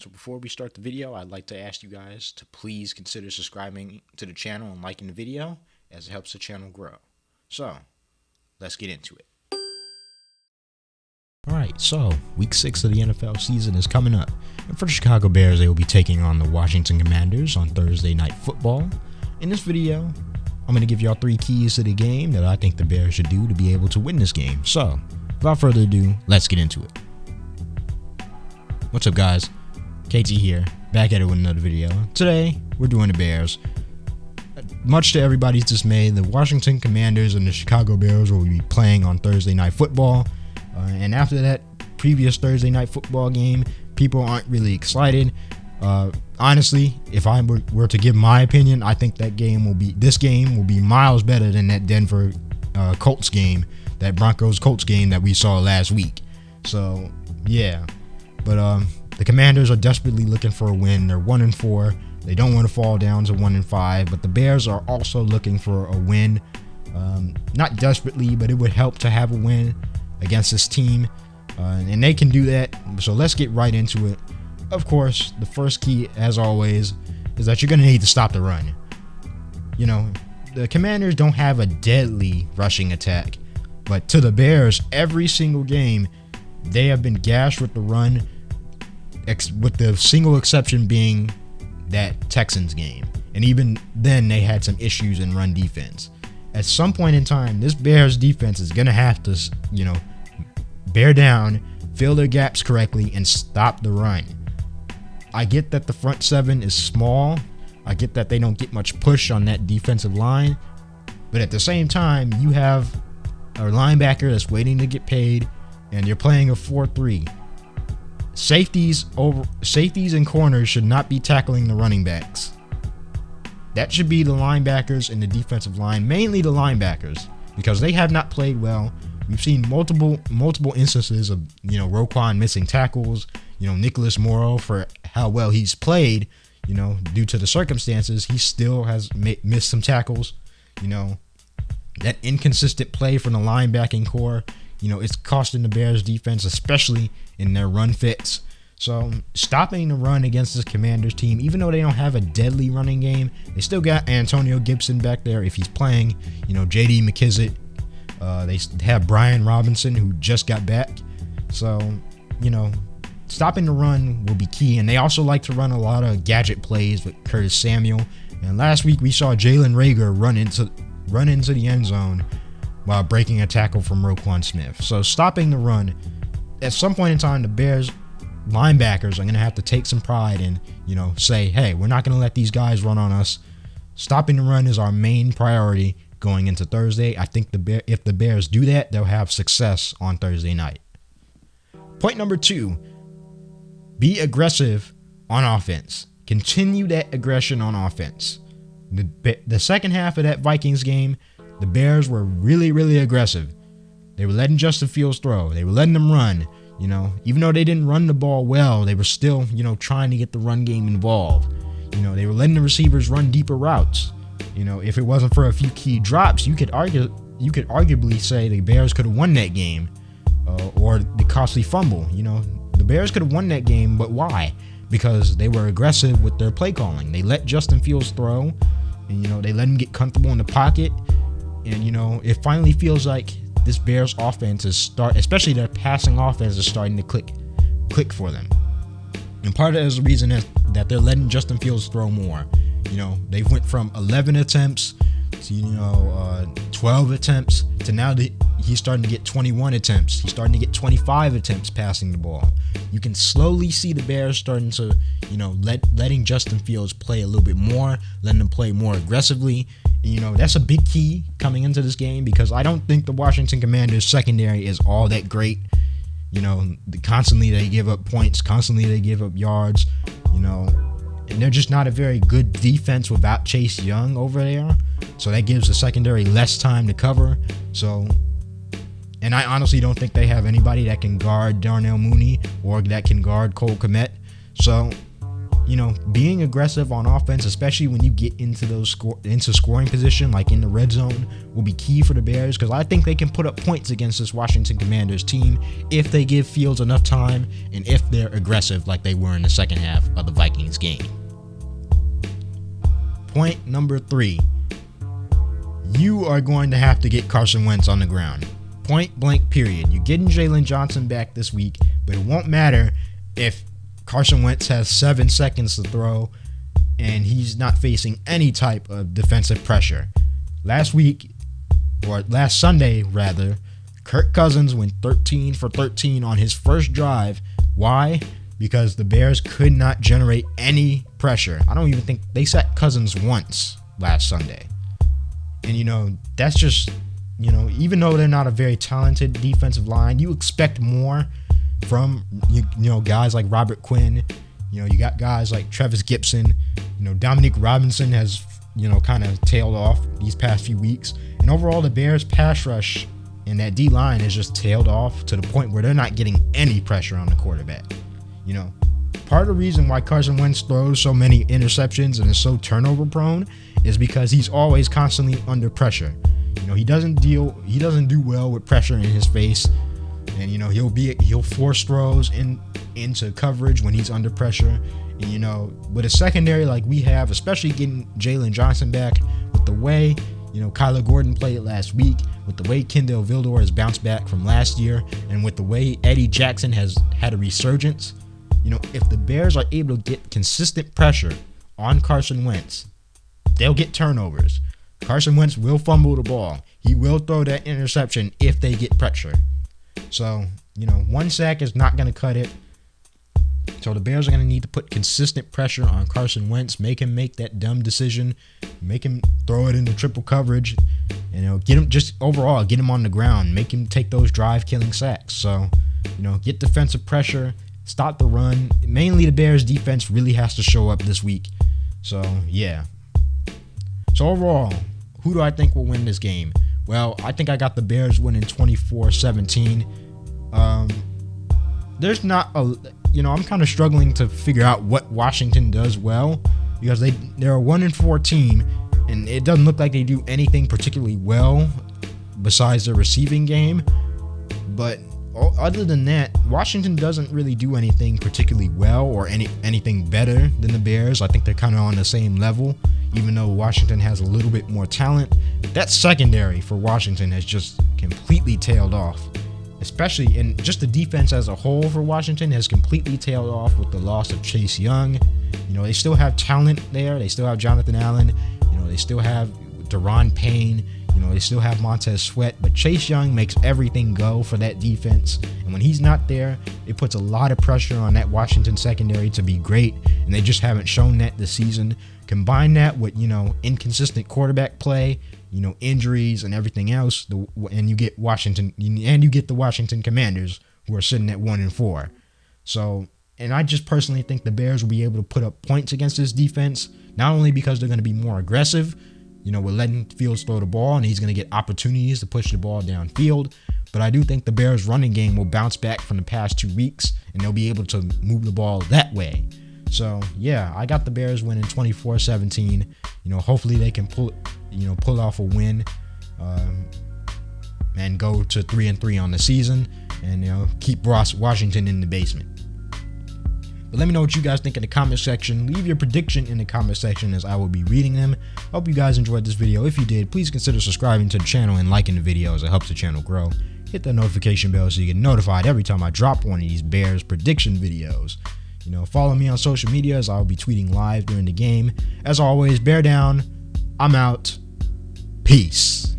So before we start the video, I'd like to ask you guys to please consider subscribing to the channel and liking the video, as it helps the channel grow. So, let's get into it. Alright, so week 6 of the NFL season is coming up. And for the Chicago Bears, they will be taking on the Washington Commanders on Thursday Night Football. In this video, I'm going to give y'all 3 keys to the game that I think the Bears should do to be able to win this game. So, without further ado, let's get into it. What's up, guys? KT here, back at it with another video. Today, we're doing the Bears. Much to everybody's dismay, the Washington Commanders and the Chicago Bears will be playing on Thursday Night Football. And after that previous Thursday Night Football game, people aren't really excited. Honestly, if I were to give my opinion, I think this game will be miles better than that Denver Colts game, that Broncos Colts game that we saw last week. So, yeah. But the Commanders are desperately looking for a win. They're 1-4. They don't want to fall down to 1-5. But the Bears are also looking for a win. Not desperately, but it would help to have a win against this team. And they can do that. So let's get right into it. Of course, the first key, as always, is that you're going to need to stop the run. You know, the Commanders don't have a deadly rushing attack. But to the Bears, every single game, they have been gashed with the run, with the single exception being that Texans game. And even then, they had some issues in run defense. At some point in time, this Bears defense is going to have to, bear down, fill their gaps correctly, and stop the run. I get that the front seven is small. I get that they don't get much push on that defensive line. But at the same time, you have a linebacker that's waiting to get paid, and you're playing a 4-3. Safeties and corners should not be tackling the running backs. That should be the linebackers and the defensive line, mainly the linebackers, because they have not played well. We've seen multiple instances of, Roquan missing tackles, Nicholas Morrow, for how well he's played, due to the circumstances, he still has missed some tackles. That inconsistent play from the linebacking core, it's costing the Bears defense, especially in their run fits. So stopping the run against this Commanders team, even though they don't have a deadly running game, they still got Antonio Gibson back there if he's playing, J.D. McKissic. They have Brian Robinson, who just got back. So, stopping the run will be key. And they also like to run a lot of gadget plays with Curtis Samuel. And last week we saw Jalen Reagor run into the end zone while breaking a tackle from Roquan Smith. So stopping the run, at some point in time, the Bears linebackers are going to have to take some pride and, say, hey, we're not going to let these guys run on us. Stopping the run is our main priority going into Thursday. I think if the Bears do that, they'll have success on Thursday night. Point number 2, be aggressive on offense. Continue that aggression on offense. The second half of that Vikings game, the Bears were really, really aggressive. They were letting Justin Fields throw. They were letting them run. Even though they didn't run the ball well, they were still, trying to get the run game involved. They were letting the receivers run deeper routes. If it wasn't for a few key drops, you could arguably say the Bears could have won that game, or the costly fumble. The Bears could have won that game, but why? Because they were aggressive with their play calling. They let Justin Fields throw, and they let him get comfortable in the pocket, and it finally feels like this Bears offense especially their passing offense is starting to click for them. And part of it is the reason that they're letting Justin Fields throw more. They went from 11 attempts to 12 attempts to now he's starting to get 21 attempts. He's starting to get 25 attempts passing the ball. You can slowly see the Bears starting to, letting Justin Fields play a little bit more, letting him play more aggressively. And, that's a big key coming into this game, because I don't think the Washington Commanders secondary is all that great. Constantly they give up points, constantly they give up yards, and they're just not a very good defense without Chase Young over there. So that gives the secondary less time to cover. So, and I honestly don't think they have anybody that can guard Darnell Mooney or that can guard Cole Kmet. So, being aggressive on offense, especially when you get into into scoring position, like in the red zone, will be key for the Bears, because I think they can put up points against this Washington Commanders team if they give Fields enough time and if they're aggressive like they were in the second half of the Vikings game. Point number 3. You are going to have to get Carson Wentz on the ground. Point blank period. You're getting Jalen Johnson back this week, but it won't matter if Carson Wentz has 7 seconds to throw and he's not facing any type of defensive pressure. Last Sunday, Kirk Cousins went 13 for 13 on his first drive. Why? Because the Bears could not generate any pressure. I don't even think they sacked Cousins once last Sunday. And, that's just, even though they're not a very talented defensive line, you expect more from, guys like Robert Quinn. You got guys like Travis Gibson. Dominique Robinson has, kind of tailed off these past few weeks. And overall, the Bears pass rush and that D-line has just tailed off to the point where they're not getting any pressure on the quarterback. Part of the reason why Carson Wentz throws so many interceptions and is so turnover prone is because he's always constantly under pressure. He doesn't do well with pressure in his face, and he'll force throws into coverage when he's under pressure. And with a secondary like we have, especially getting Jalen Johnson back, with the way Kyler Gordon played last week, with the way Kendall Vildor has bounced back from last year, and with the way Eddie Jackson has had a resurgence, if the Bears are able to get consistent pressure on Carson Wentz, they'll get turnovers. Carson Wentz will fumble the ball. He will throw that interception if they get pressure. So, one sack is not going to cut it. So the Bears are going to need to put consistent pressure on Carson Wentz, make him make that dumb decision, make him throw it into triple coverage, and get him on the ground, make him take those drive-killing sacks. So, get defensive pressure, stop the run. Mainly the Bears defense really has to show up this week. So, yeah. So overall, who do I think will win this game? Well, I think I got the Bears winning 24-17. There's not a, I'm kind of struggling to figure out what Washington does well, because they're a 1-4 team, and it doesn't look like they do anything particularly well besides their receiving game. But other than that, Washington doesn't really do anything particularly well or anything better than the Bears. I think they're kind of on the same level, even though Washington has a little bit more talent. That secondary for Washington has just completely tailed off, especially, and just the defense as a whole for Washington has completely tailed off with the loss of Chase Young. They still have talent there. They still have Jonathan Allen. They still have Deron Payne. They still have Montez Sweat, but Chase Young makes everything go for that defense. And when he's not there, it puts a lot of pressure on that Washington secondary to be great, and they just haven't shown that this season. Combine that with, inconsistent quarterback play, injuries and everything else, and you get the Washington Commanders, who are sitting at 1-4. So, and I just personally think the Bears will be able to put up points against this defense, not only because they're going to be more aggressive, we're letting Fields throw the ball, and he's going to get opportunities to push the ball downfield. But I do think the Bears' running game will bounce back from the past 2 weeks, and they'll be able to move the ball that way. So, yeah, I got the Bears winning 24-17. Hopefully they can pull off a win and go to 3-3 on the season, and keep Washington in the basement. But let me know what you guys think in the comment section. Leave your prediction in the comment section, as I will be reading them. Hope you guys enjoyed this video. If you did, please consider subscribing to the channel and liking the video, as it helps the channel grow. Hit that notification bell so you get notified every time I drop one of these Bears prediction videos. Follow me on social media, as I'll be tweeting live during the game. As always, bear down. I'm out. Peace.